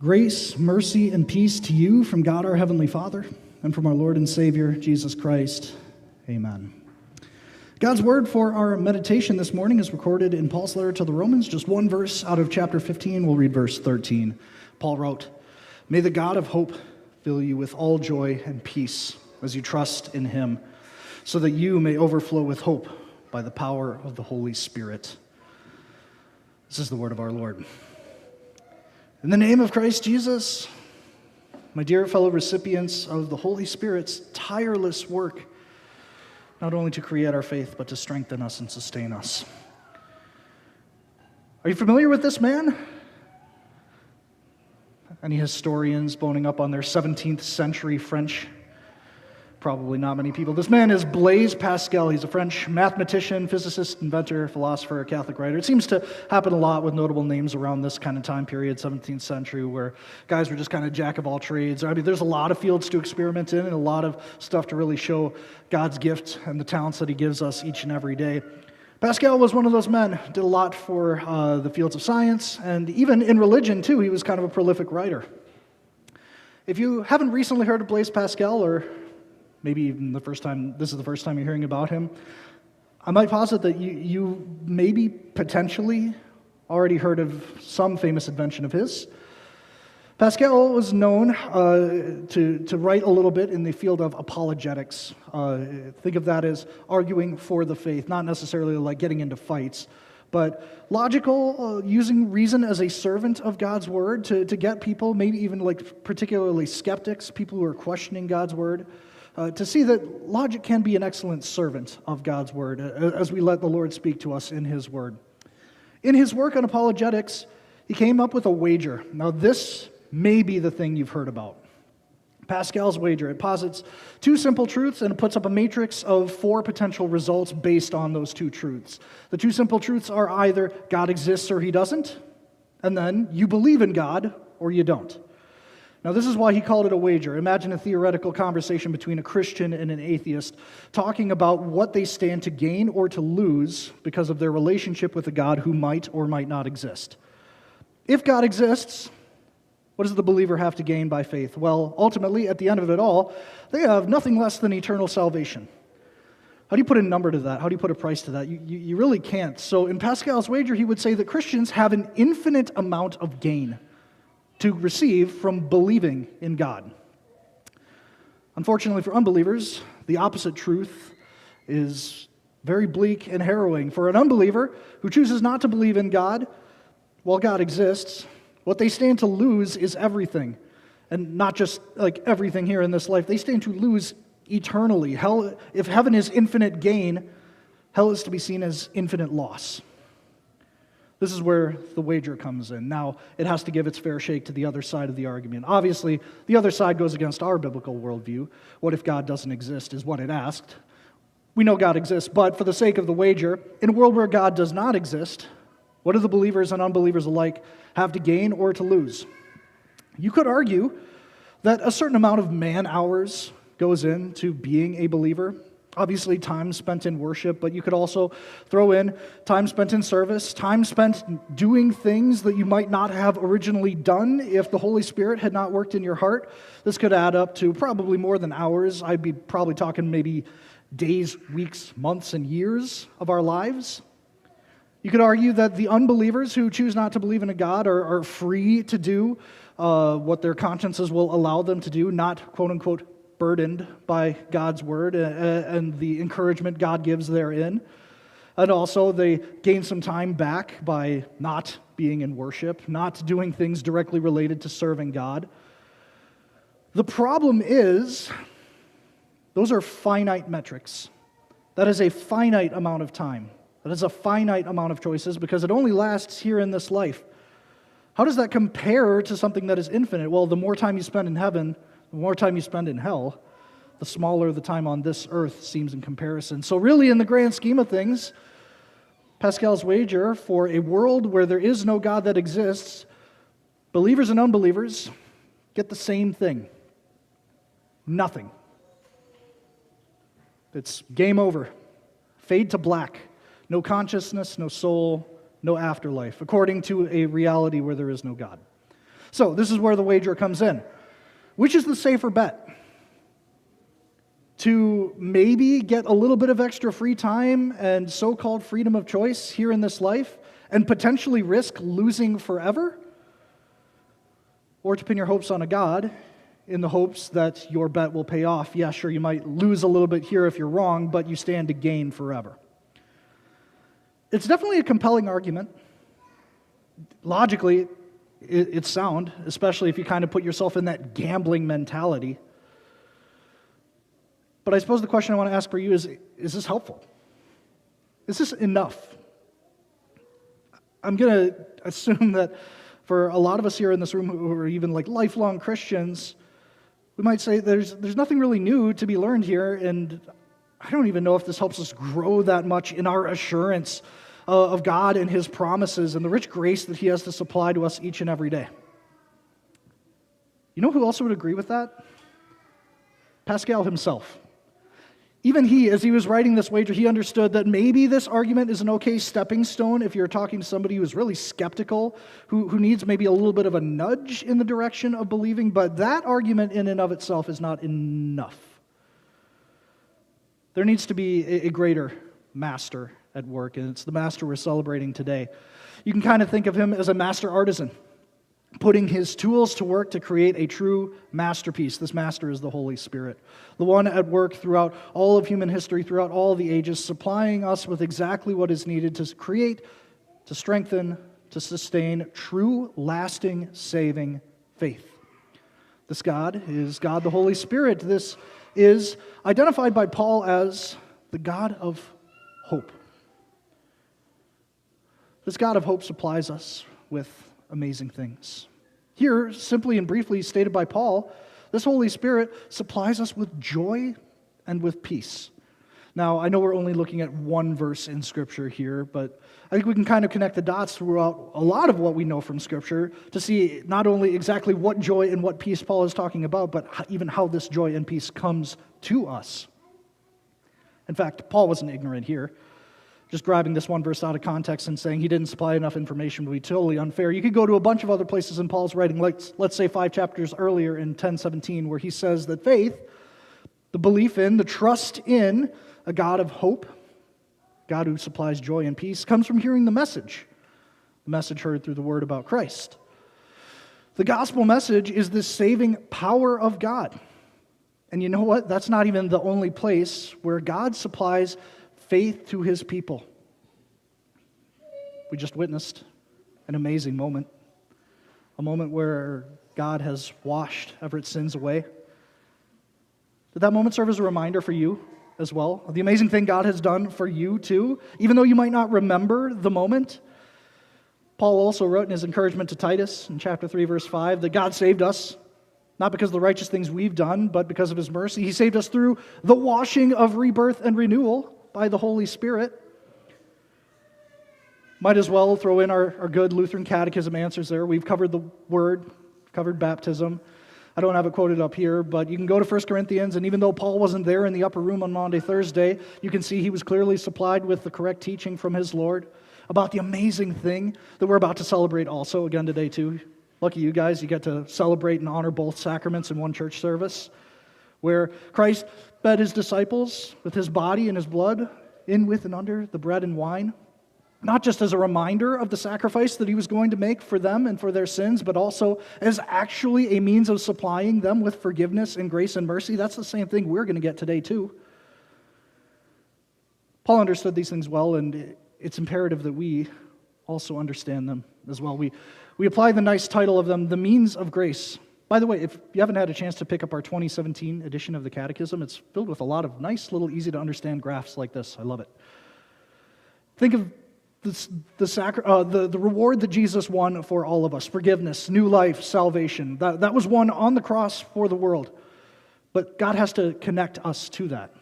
Grace, mercy, and peace to you from God our Heavenly Father and from our Lord and Savior, Jesus Christ. Amen. God's word for our meditation this morning is recorded in Paul's letter to the Romans, just one verse out of chapter 15. We'll read verse 13. Paul wrote, "May the God of hope fill you with all joy and peace as you trust in him, so that you may overflow with hope by the power of the Holy Spirit." This is the word of our Lord. In the name of Christ Jesus, my dear fellow recipients of the Holy Spirit's tireless work, not only to create our faith, but to strengthen us and sustain us. Are you familiar with this man? Any historians boning up on their 17th century French? Probably not many people. This man is Blaise Pascal. He's a French mathematician, physicist, inventor, philosopher, Catholic writer. It seems to happen a lot with notable names around this kind of time period, 17th century, where guys were just kind of jack of all trades. I mean, there's a lot of fields to experiment in and a lot of stuff to really show God's gift and the talents that he gives us each and every day. Pascal was one of those men, did a lot for the fields of science, and even in religion, too, he was kind of a prolific writer. If you haven't recently heard of Blaise Pascal, or maybe even this is the first time you're hearing about him, I might posit that you maybe potentially already heard of some famous invention of his. Pascal was known to write a little bit in the field of apologetics. Think of that as arguing for the faith, not necessarily like getting into fights, but logical, using reason as a servant of God's word to get people, maybe even like particularly skeptics, people who are questioning God's word, to see that logic can be an excellent servant of God's word as we let the Lord speak to us in his word. In his work on apologetics, he came up with a wager. Now this may be the thing you've heard about. Pascal's wager. It posits two simple truths and it puts up a matrix of four potential results based on those two truths. The two simple truths are either God exists or he doesn't, and then you believe in God or you don't. Now, this is why he called it a wager. Imagine a theoretical conversation between a Christian and an atheist talking about what they stand to gain or to lose because of their relationship with a God who might or might not exist. If God exists, what does the believer have to gain by faith? Well, ultimately, at the end of it all, they have nothing less than eternal salvation. How do you put a number to that? How do you put a price to that? You really can't. So in Pascal's wager, he would say that Christians have an infinite amount of gain to receive from believing in God. Unfortunately for unbelievers, the opposite truth is very bleak and harrowing. For an unbeliever who chooses not to believe in God, while God exists, what they stand to lose is everything. And not just like everything here in this life. They stand to lose eternally. Hell, if heaven is infinite gain, hell is to be seen as infinite loss. This is where the wager comes in. Now, it has to give its fair shake to the other side of the argument. Obviously, the other side goes against our biblical worldview. What if God doesn't exist is what it asked. We know God exists, but for the sake of the wager, in a world where God does not exist, what do the believers and unbelievers alike have to gain or to lose? You could argue that a certain amount of man-hours goes into being a believer. Obviously, time spent in worship, but you could also throw in time spent in service, time spent doing things that you might not have originally done if the Holy Spirit had not worked in your heart. This could add up to probably more than hours. I'd be probably talking maybe days, weeks, months, and years of our lives. You could argue that the unbelievers who choose not to believe in a God are free to do what their consciences will allow them to do, not quote-unquote burdened by God's word and the encouragement God gives therein. And also they gain some time back by not being in worship, not doing things directly related to serving God. The problem is, those are finite metrics. That is a finite amount of time. That is a finite amount of choices because it only lasts here in this life. How does that compare to something that is infinite? Well, the more time you spend in heaven, the more time you spend in hell, the smaller the time on this earth seems in comparison. So really, in the grand scheme of things, Pascal's wager for a world where there is no God that exists, believers and unbelievers get the same thing. Nothing. It's game over. Fade to black. No consciousness, no soul, no afterlife, according to a reality where there is no God. So this is where the wager comes in. Which is the safer bet? To maybe get a little bit of extra free time and so-called freedom of choice here in this life and potentially risk losing forever? Or to pin your hopes on a God in the hopes that your bet will pay off? Yeah, sure, you might lose a little bit here if you're wrong, but you stand to gain forever. It's definitely a compelling argument. Logically, it's sound, especially if you kind of put yourself in that gambling mentality. But I suppose the question I want to ask for you is this helpful? Is this enough? I'm going to assume that for a lot of us here in this room who are even like lifelong Christians, we might say there's nothing really new to be learned here, and I don't even know if this helps us grow that much in our assurance of God and His promises and the rich grace that He has to supply to us each and every day. You know who also would agree with that? Pascal himself. Even he, as he was writing this wager, he understood that maybe this argument is an okay stepping stone if you're talking to somebody who's really skeptical, who needs maybe a little bit of a nudge in the direction of believing, but that argument in and of itself is not enough. There needs to be a greater master at work, and it's the master we're celebrating today. You can kind of think of him as a master artisan, putting his tools to work to create a true masterpiece. This master is the Holy Spirit, the one at work throughout all of human history, throughout all the ages, supplying us with exactly what is needed to create, to strengthen, to sustain true, lasting, saving faith. This God is God the Holy Spirit. This is identified by Paul as the God of hope. This God of hope supplies us with amazing things. Here, simply and briefly stated by Paul, this Holy Spirit supplies us with joy and with peace. Now, I know we're only looking at one verse in Scripture here, but I think we can kind of connect the dots throughout a lot of what we know from Scripture to see not only exactly what joy and what peace Paul is talking about, but even how this joy and peace comes to us. In fact, Paul wasn't ignorant here. Just grabbing this one verse out of context and saying he didn't supply enough information would be totally unfair. You could go to a bunch of other places in Paul's writing, let's say 5 chapters earlier in 10:17, where he says that faith, the belief in, the trust in a God of hope, God who supplies joy and peace, comes from hearing the message heard through the word about Christ. The gospel message is the saving power of God. And you know what? That's not even the only place where God supplies faith to His people. We just witnessed an amazing moment. A moment where God has washed Everett's sins away. Did that moment serve as a reminder for you as well of the amazing thing God has done for you too? Even though you might not remember the moment, Paul also wrote in his encouragement to Titus in chapter 3, verse 5, that God saved us, not because of the righteous things we've done, but because of His mercy. He saved us through the washing of rebirth and renewal by the Holy Spirit. Might as well throw in our good Lutheran catechism answers there. We've covered the Word, covered baptism. I don't have it quoted up here, but you can go to 1 Corinthians, and even though Paul wasn't there in the upper room on Maundy Thursday, you can see he was clearly supplied with the correct teaching from his Lord about the amazing thing that we're about to celebrate also again today too. Lucky you guys, you get to celebrate and honor both sacraments in one church service, where Christ fed His disciples with His body and His blood, in, with, and under the bread and wine, not just as a reminder of the sacrifice that He was going to make for them and for their sins, but also as actually a means of supplying them with forgiveness and grace and mercy. That's the same thing we're going to get today too. Paul understood these things well, and it's imperative that we also understand them as well. We apply the nice title of them, the means of grace. By the way, if you haven't had a chance to pick up our 2017 edition of the Catechism, it's filled with a lot of nice little easy-to-understand graphs like this. I love it. Think of the reward that Jesus won for all of us: forgiveness, new life, salvation. That was won on the cross for the world. But God has to connect us to that.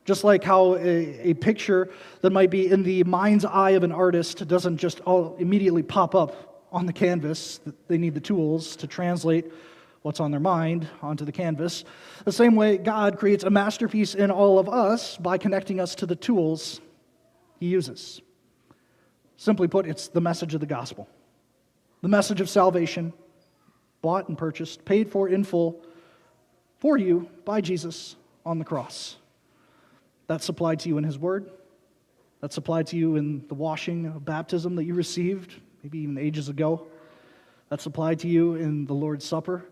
Just like how a picture that might be in the mind's eye of an artist doesn't just all immediately pop up on the canvas. They need the tools to translate what's on their mind onto the canvas. The same way God creates a masterpiece in all of us by connecting us to the tools He uses. Simply put, it's the message of the gospel. The message of salvation, bought and purchased, paid for in full for you by Jesus on the cross. That's supplied to you in His Word. That's supplied to you in the washing of baptism that you received, maybe even ages ago. That's supplied to you in the Lord's Supper.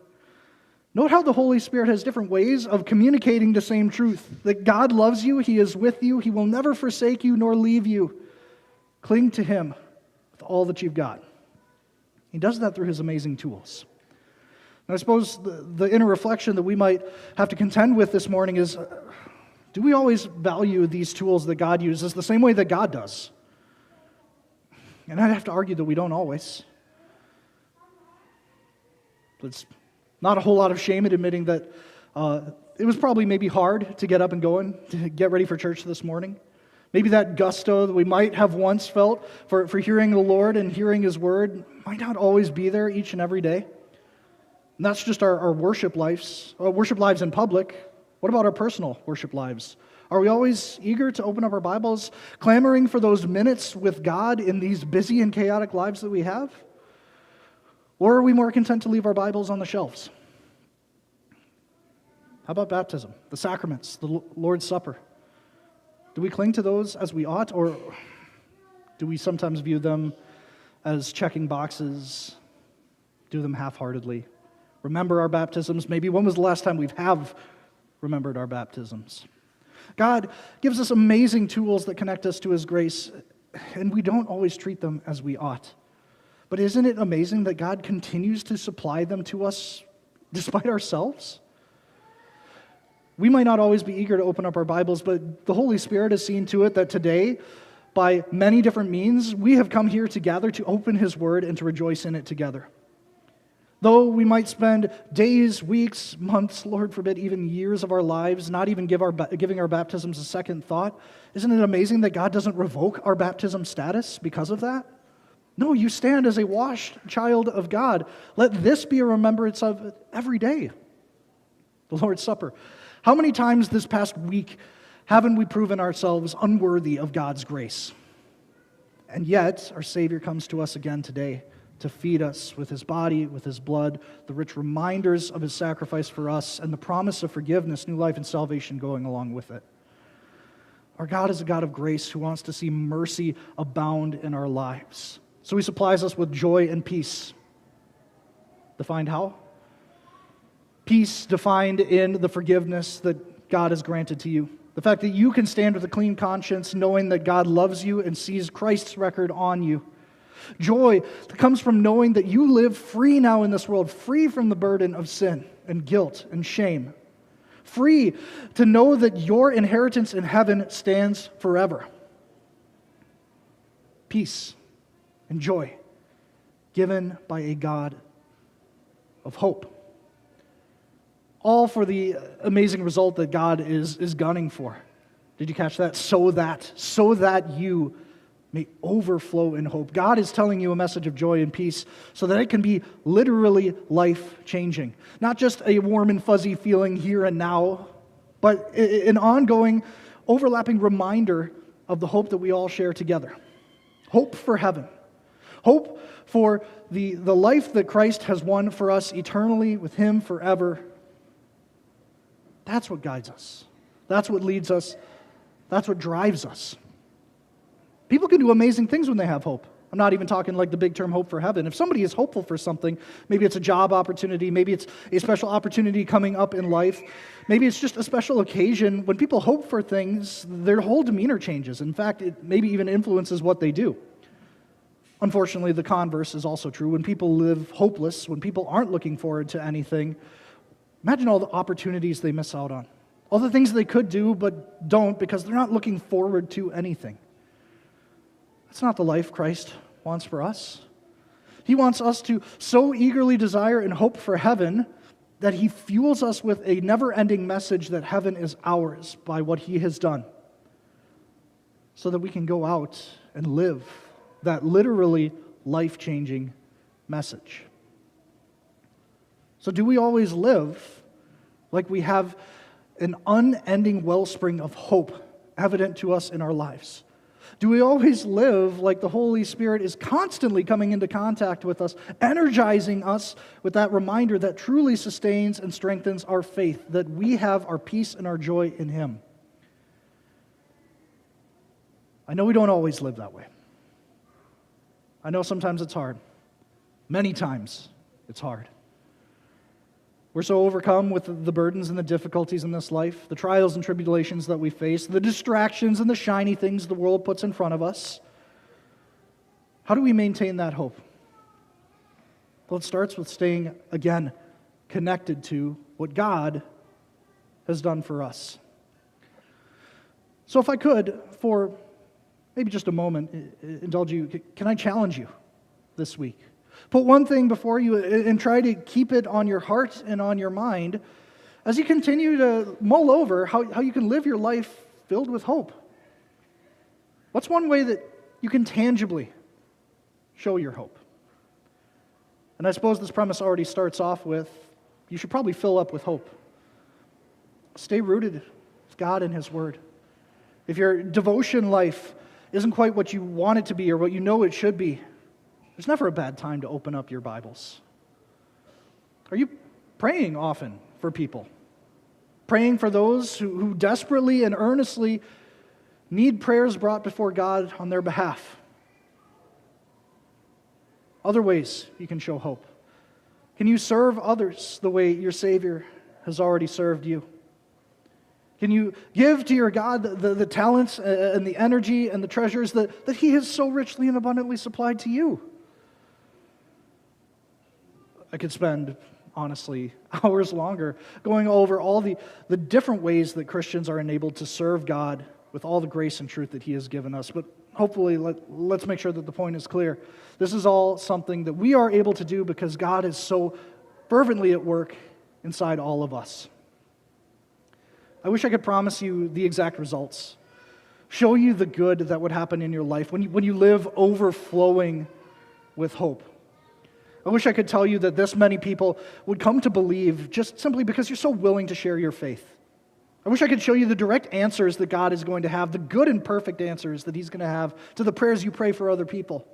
Note how the Holy Spirit has different ways of communicating the same truth. That God loves you, He is with you, He will never forsake you nor leave you. Cling to Him with all that you've got. He does that through His amazing tools. And I suppose the inner reflection that we might have to contend with this morning is, do we always value these tools that God uses the same way that God does? And I'd have to argue that we don't always. It's not a whole lot of shame in admitting that it was probably maybe hard to get up and going, to get ready for church this morning. Maybe that gusto that we might have once felt for hearing the Lord and hearing His Word might not always be there each and every day. And that's just our worship lives in public. What about our personal worship lives? Are we always eager to open up our Bibles, clamoring for those minutes with God in these busy and chaotic lives that we have? Or are we more content to leave our Bibles on the shelves? How about baptism, the sacraments, the Lord's Supper? Do we cling to those as we ought, or do we sometimes view them as checking boxes, do them half-heartedly? Remember our baptisms. Maybe when was the last time we have remembered our baptisms? God gives us amazing tools that connect us to His grace, and we don't always treat them as we ought. But isn't it amazing that God continues to supply them to us despite ourselves? We might not always be eager to open up our Bibles, but the Holy Spirit has seen to it that today, by many different means, we have come here together to open His Word and to rejoice in it together. Though we might spend days, weeks, months, Lord forbid, even years of our lives not even giving our baptisms a second thought, isn't it amazing that God doesn't revoke our baptism status because of that? No, you stand as a washed child of God. Let this be a remembrance of it every day. The Lord's Supper. How many times this past week haven't we proven ourselves unworthy of God's grace? And yet, our Savior comes to us again today to feed us with His body, with His blood, the rich reminders of His sacrifice for us, and the promise of forgiveness, new life, and salvation going along with it. Our God is a God of grace who wants to see mercy abound in our lives. So He supplies us with joy and peace. Defined how? Peace defined in the forgiveness that God has granted to you. The fact that you can stand with a clean conscience knowing that God loves you and sees Christ's record on you. Joy that comes from knowing that you live free now in this world, free from the burden of sin and guilt and shame. Free to know that your inheritance in heaven stands forever. Peace and joy given by a God of hope. All for the amazing result that God is gunning for. Did you catch that? So that you may overflow in hope. God is telling you a message of joy and peace so that it can be literally life-changing. Not just a warm and fuzzy feeling here and now, but an ongoing, overlapping reminder of the hope that we all share together. Hope for heaven. Hope for the life that Christ has won for us eternally with Him forever. That's what guides us. That's what leads us. That's what drives us. People can do amazing things when they have hope. I'm not even talking like the big term hope for heaven. If somebody is hopeful for something, maybe it's a job opportunity, maybe it's a special opportunity coming up in life, maybe it's just a special occasion. When people hope for things, their whole demeanor changes. In fact, it maybe even influences what they do. Unfortunately, the converse is also true. When people live hopeless, when people aren't looking forward to anything, imagine all the opportunities they miss out on. All the things they could do but don't because they're not looking forward to anything. That's not the life Christ wants for us. He wants us to so eagerly desire and hope for heaven that He fuels us with a never-ending message that heaven is ours by what He has done, so that we can go out and live that literally life-changing message. So do we always live like we have an unending wellspring of hope evident to us in our lives? Do we always live like the Holy Spirit is constantly coming into contact with us, energizing us with that reminder that truly sustains and strengthens our faith, that we have our peace and our joy in Him? I know we don't always live that way. I know sometimes it's hard. Many times it's hard. We're so overcome with the burdens and the difficulties in this life, the trials and tribulations that we face, the distractions and the shiny things the world puts in front of us. How do we maintain that hope? Well, it starts with staying, again, connected to what God has done for us. So if I could, for maybe just a moment, indulge you, can I challenge you this week? Put one thing before you and try to keep it on your heart and on your mind as you continue to mull over how you can live your life filled with hope. What's one way that you can tangibly show your hope? And I suppose this premise already starts off with, you should probably fill up with hope. Stay rooted with God and His Word. If your devotion life isn't quite what you want it to be or what you know it should be, there's never a bad time to open up your Bibles. Are you praying often for people? Praying for those who desperately and earnestly need prayers brought before God on their behalf? Other ways you can show hope. Can you serve others the way your Savior has already served you? Can you give to your God the talents and the energy and the treasures that He has so richly and abundantly supplied to you? I could spend, honestly, hours longer going over all the different ways that Christians are enabled to serve God with all the grace and truth that He has given us. But hopefully, let's make sure that the point is clear. This is all something that we are able to do because God is so fervently at work inside all of us. I wish I could promise you the exact results, show you the good that would happen in your life when you live overflowing with hope. I wish I could tell you that this many people would come to believe just simply because you're so willing to share your faith. I wish I could show you the direct answers that God is going to have, the good and perfect answers that He's going to have to the prayers you pray for other people.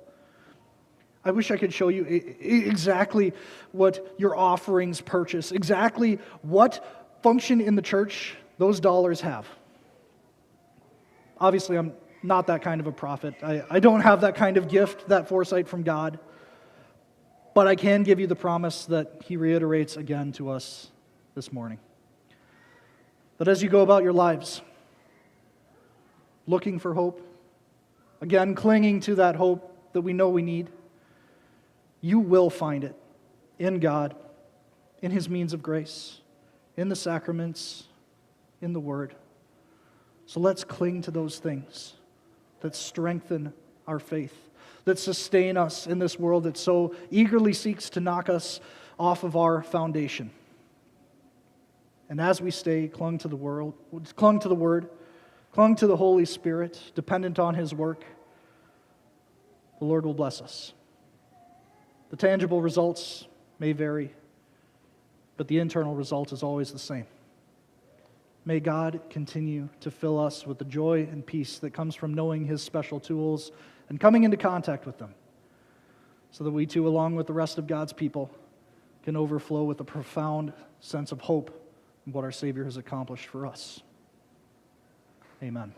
I wish I could show you exactly what your offerings purchase, exactly what function in the church those dollars have. Obviously, I'm not that kind of a prophet. I don't have that kind of gift, that foresight from God. But I can give you the promise that He reiterates again to us this morning. That as you go about your lives, looking for hope, again, clinging to that hope that we know we need, you will find it in God, in His means of grace, in the sacraments, in the Word. So let's cling to those things that strengthen our faith, that sustain us in this world that so eagerly seeks to knock us off of our foundation. And as we stay clung to the Word, clung to the Holy Spirit, dependent on His work, the Lord will bless us. The tangible results may vary, but the internal result is always the same. May God continue to fill us with the joy and peace that comes from knowing His special tools and coming into contact with them, so that we too, along with the rest of God's people, can overflow with a profound sense of hope in what our Savior has accomplished for us. Amen.